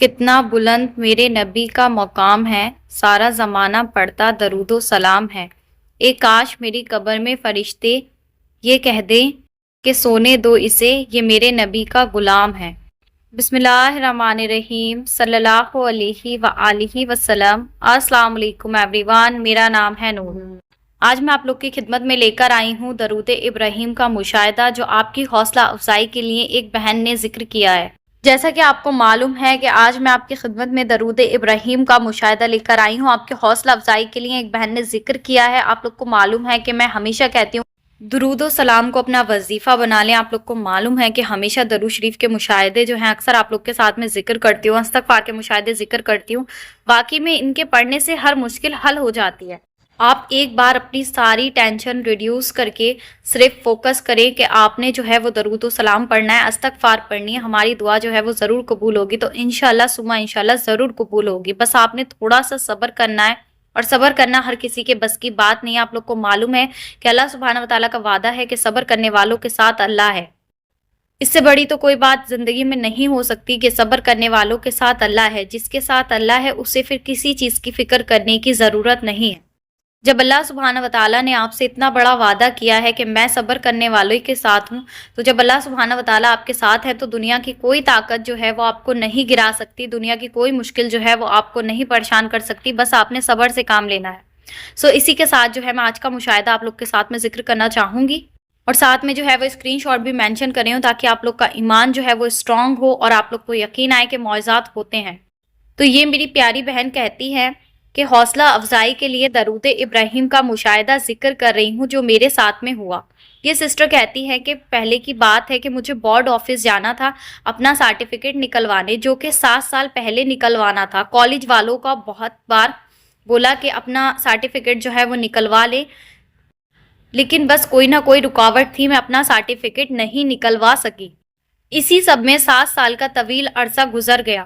کتنا بلند میرے نبی کا مقام ہے، سارا زمانہ پڑھتا درود و سلام ہے۔ اے کاش میری قبر میں فرشتے یہ کہہ دیں کہ سونے دو اسے، یہ میرے نبی کا غلام ہے۔ بسم اللہ الرحمن الرحیم، صلی اللہ علیہ وآلہ وسلم۔ السلام علیکم ایوری ون، میرا نام ہے نور۔ آج میں آپ لوگ کی خدمت میں لے کر آئی ہوں درود ابراہیم کا مشاہدہ، جو آپ کی حوصلہ افزائی کے لیے ایک بہن نے ذکر کیا ہے۔ جیسا کہ آپ کو معلوم ہے کہ آج میں آپ کی خدمت میں درود ابراہیم کا مشاہدہ لے کر آئی ہوں، آپ کی حوصلہ افزائی کے لیے ایک بہن نے ذکر کیا ہے۔ آپ لوگ کو معلوم ہے کہ میں ہمیشہ کہتی ہوں درود و سلام کو اپنا وظیفہ بنا لیں۔ آپ لوگ کو معلوم ہے کہ ہمیشہ درود شریف کے مشاہدے جو ہیں اکثر آپ لوگ کے ساتھ میں ذکر کرتی ہوں، استغفار کے مشاہدے ذکر کرتی ہوں۔ واقعی میں ان کے پڑھنے سے ہر مشکل حل ہو جاتی ہے۔ آپ ایک بار اپنی ساری ٹینشن ریڈیوس کر کے صرف فوکس کریں کہ آپ نے جو ہے وہ درود و سلام پڑھنا ہے، استغفار پڑھنی ہے، ہماری دعا جو ہے وہ ضرور قبول ہوگی، تو انشاءاللہ ثم انشاءاللہ ضرور قبول ہوگی۔ بس آپ نے تھوڑا سا صبر کرنا ہے، اور صبر کرنا ہر کسی کے بس کی بات نہیں ہے۔ آپ لوگ کو معلوم ہے کہ اللہ سبحانہ وتعالیٰ کا وعدہ ہے کہ صبر کرنے والوں کے ساتھ اللہ ہے۔ اس سے بڑی تو کوئی بات زندگی میں نہیں ہو سکتی کہ صبر کرنے والوں کے ساتھ اللہ ہے۔ جس کے ساتھ اللہ ہے اسے پھر کسی چیز کی فکر کرنے کی ضرورت نہیں ہے۔ جب اللہ سبحانہ وتعالیٰ نے آپ سے اتنا بڑا وعدہ کیا ہے کہ میں صبر کرنے والوں کے ساتھ ہوں، تو جب اللہ سبحانہ وتعالیٰ آپ کے ساتھ ہے تو دنیا کی کوئی طاقت جو ہے وہ آپ کو نہیں گرا سکتی، دنیا کی کوئی مشکل جو ہے وہ آپ کو نہیں پریشان کر سکتی۔ بس آپ نے صبر سے کام لینا ہے۔ اسی کے ساتھ جو ہے میں آج کا مشاہدہ آپ لوگ کے ساتھ میں ذکر کرنا چاہوں گی، اور ساتھ میں جو ہے وہ اسکرین شاٹ بھی مینشن کریں ہوں تاکہ آپ لوگ کا ایمان جو ہے وہ اسٹرانگ ہو اور آپ لوگ کو یقین آئے کہ معجزات ہوتے ہیں۔ تو یہ میری پیاری بہن کہتی ہے کہ حوصلہ افزائی کے لیے درود ابراہیم کا مشاہدہ ذکر کر رہی ہوں جو میرے ساتھ میں ہوا۔ یہ سسٹر کہتی ہے کہ پہلے کی بات ہے کہ مجھے بورڈ آفس جانا تھا اپنا سرٹیفکیٹ نکلوانے، جو کہ 7 سال پہلے نکلوانا تھا۔ کالج والوں کا بہت بار بولا کہ اپنا سرٹیفکیٹ جو ہے وہ نکلوا لے، لیکن بس کوئی نہ کوئی رکاوٹ تھی، میں اپنا سرٹیفکیٹ نہیں نکلوا سکی۔ اسی سب میں 7 سال کا طویل عرصہ گزر گیا۔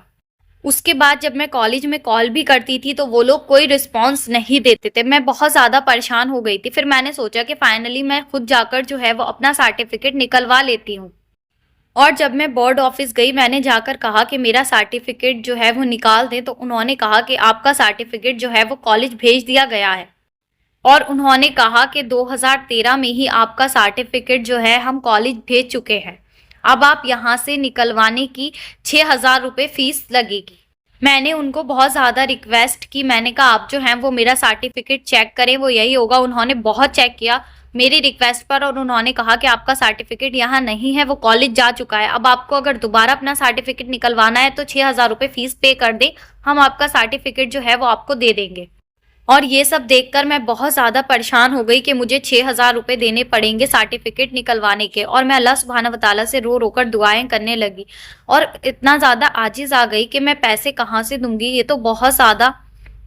اس کے بعد جب میں کالج میں کال بھی کرتی تھی تو وہ لوگ کوئی رسپانس نہیں دیتے تھے، میں بہت زیادہ پریشان ہو گئی تھی۔ پھر میں نے سوچا کہ فائنلی میں خود جا کر جو ہے وہ اپنا سرٹیفکیٹ نکلوا لیتی ہوں، اور جب میں بورڈ آفس گئی میں نے جا کر کہا کہ میرا سرٹیفکیٹ جو ہے وہ نکال دیں، تو انہوں نے کہا کہ آپ کا سرٹیفکیٹ جو ہے وہ کالج بھیج دیا گیا ہے، اور انہوں نے کہا کہ 2013 میں ہی آپ کا سرٹیفکیٹ جو ہے ہم کالج بھیج چکے ہیں، اب آپ یہاں سے نکلوانے کی 6,000 روپے فیس لگے گی۔ میں نے ان کو بہت زیادہ ریکویسٹ کی، میں نے کہا آپ جو ہیں وہ میرا سرٹیفکیٹ چیک کریں، وہ یہی ہوگا۔ انہوں نے بہت چیک کیا میری ریکویسٹ پر، اور انہوں نے کہا کہ آپ کا سرٹیفکیٹ یہاں نہیں ہے، وہ کالج جا چکا ہے۔ اب آپ کو اگر دوبارہ اپنا سرٹیفکیٹ نکلوانا ہے تو 6,000 روپے فیس پے کر دیں، ہم آپ کا سرٹیفکیٹ جو ہے وہ آپ کو دے دیں گے۔ اور یہ سب دیکھ کر میں بہت زیادہ پریشان ہو گئی کہ مجھے 6,000 روپے دینے پڑیں گے سرٹیفکیٹ نکلوانے کے، اور میں اللہ سبحانہ وتعالیٰ سے رو رو کر دعائیں کرنے لگی، اور اتنا زیادہ عاجز آ گئی کہ میں پیسے کہاں سے دوں گی، یہ تو بہت زیادہ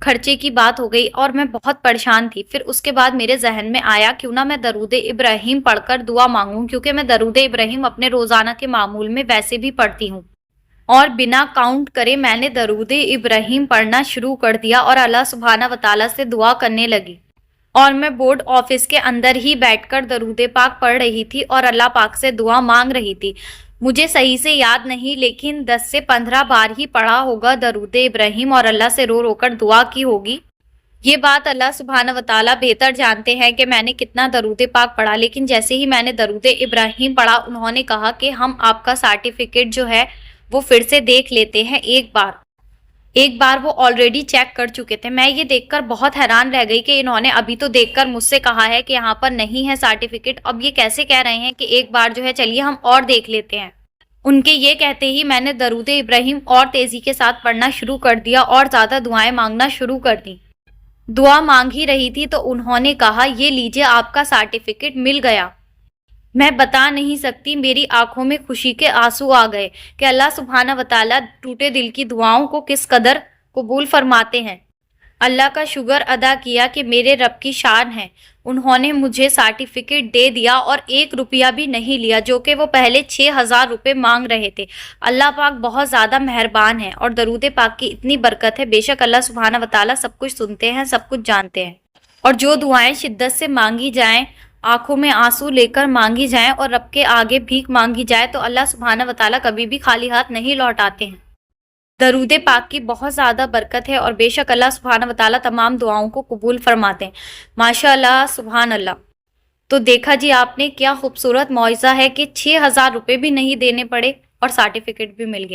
خرچے کی بات ہو گئی، اور میں بہت پریشان تھی۔ پھر اس کے بعد میرے ذہن میں آیا کیوں نہ میں درود ابراہیم پڑھ کر دعا مانگوں، کیونکہ میں درود ابراہیم اپنے روزانہ کے معمول میں ویسے بھی پڑھتی ہوں، اور بنا کاؤنٹ کرے میں نے درود ابراہیم پڑھنا شروع کر دیا اور اللہ سبحانہ وتعالیٰ سے دعا کرنے لگی۔ اور میں بورڈ آفس کے اندر ہی بیٹھ کر درود پاک پڑھ رہی تھی اور اللہ پاک سے دعا مانگ رہی تھی۔ مجھے صحیح سے یاد نہیں، لیکن 10 سے 15 بار ہی پڑھا ہوگا درود ابراہیم، اور اللہ سے رو رو کر دعا کی ہوگی۔ یہ بات اللہ سبحانہ وتعالیٰ بہتر جانتے ہیں کہ میں نے کتنا درود پاک پڑھا، لیکن جیسے ہی میں نے درود ابراہیم پڑھا انہوں نے کہا کہ ہم آپ کا سرٹیفکیٹ جو ہے وہ پھر سے دیکھ لیتے ہیں۔ ایک بار وہ آلریڈی چیک کر چکے تھے۔ میں یہ دیکھ کر بہت حیران رہ گئی کہ انہوں نے ابھی تو دیکھ کر مجھ سے کہا ہے کہ یہاں پر نہیں ہے سرٹیفکیٹ، اب یہ کیسے کہہ رہے ہیں کہ ایک بار جو ہے چلیے ہم اور دیکھ لیتے ہیں۔ ان کے یہ کہتے ہی میں نے درود ابراہیم اور تیزی کے ساتھ پڑھنا شروع کر دیا اور زیادہ دعائیں مانگنا شروع کر دی۔ دعا مانگ ہی رہی تھی تو انہوں نے کہا یہ لیجئے آپ کا سرٹیفکیٹ مل گیا۔ میں بتا نہیں سکتی، میری آنکھوں میں خوشی کے آنسو آ گئے کہ اللہ سبحانہ وتعالیٰ ٹوٹے دل کی دعاؤں کو کس قدر قبول فرماتے ہیں۔ اللہ کا شکر ادا کیا کہ میرے رب کی شان ہے، انہوں نے مجھے سرٹیفکیٹ دے دیا اور 1 روپیہ بھی نہیں لیا، جو کہ وہ پہلے 6,000 روپے مانگ رہے تھے۔ اللہ پاک بہت زیادہ مہربان ہے، اور درود پاک کی اتنی برکت ہے، بے شک اللہ سبحانہ وتعالیٰ سب کچھ سنتے ہیں، سب کچھ جانتے ہیں، اور جو دعائیں شدت سے مانگی جائیں، آنکھوں میں آنسو لے کر مانگی جائیں اور رب کے آگے بھیک مانگی جائے، تو اللہ سبحانہ وتعالیٰ کبھی بھی خالی ہاتھ نہیں لوٹاتے ہیں۔ درود پاک کی بہت زیادہ برکت ہے اور بے شک اللہ سبحانہ وتعالیٰ تمام دعاؤں کو قبول فرماتے ہیں۔ ماشاء اللہ سبحان اللہ۔ تو دیکھا جی آپ نے کیا خوبصورت معجزہ ہے کہ 6,000 روپے بھی نہیں دینے پڑے اور سرٹیفکیٹ بھی مل گیا۔